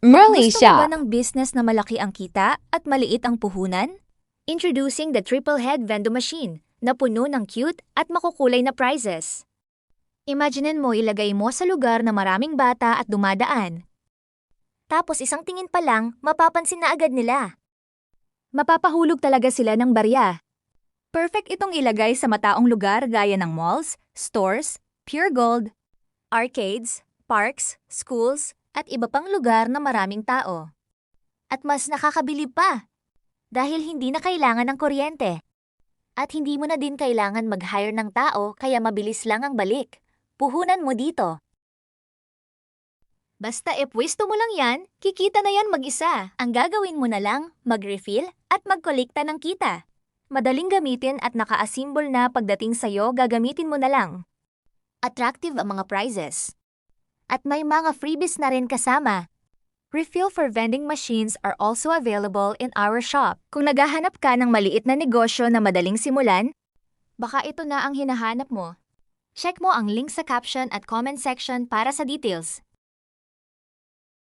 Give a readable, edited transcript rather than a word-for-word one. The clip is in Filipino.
Gusto mo ba Malaysia. ng business na malaki ang kita at maliit ang puhunan? Introducing the Triple Head Vending Machine na puno ng cute at makukulay na prizes. Imaginein mo ilagay mo sa lugar na maraming bata at dumadaan. Tapos isang tingin pa lang, mapapansin na agad nila. Mapapahulog talaga sila ng barya. Perfect itong ilagay sa mataong lugar gaya ng malls, stores, pure gold, arcades, parks, schools, at iba pang lugar na maraming tao. At mas nakakabilib pa, dahil hindi na kailangan ng kuryente. At hindi mo na din kailangan mag-hire ng tao kaya mabilis lang ang balik. Puhunan mo dito. Basta ipwisto mo lang yan, kikita na yan mag-isa. Ang gagawin mo na lang, mag-refill at magkolekta ng kita. Madaling gamitin at naka-asimbol na pagdating sa'yo, gagamitin mo na lang. Attractive ang mga prizes. At may mga freebies na rin kasama. Refill for vending machines are also available in our shop. Kung naghahanap ka ng maliit na negosyo na madaling simulan, baka ito na ang hinahanap mo. Check mo ang link sa caption at comment section para sa details.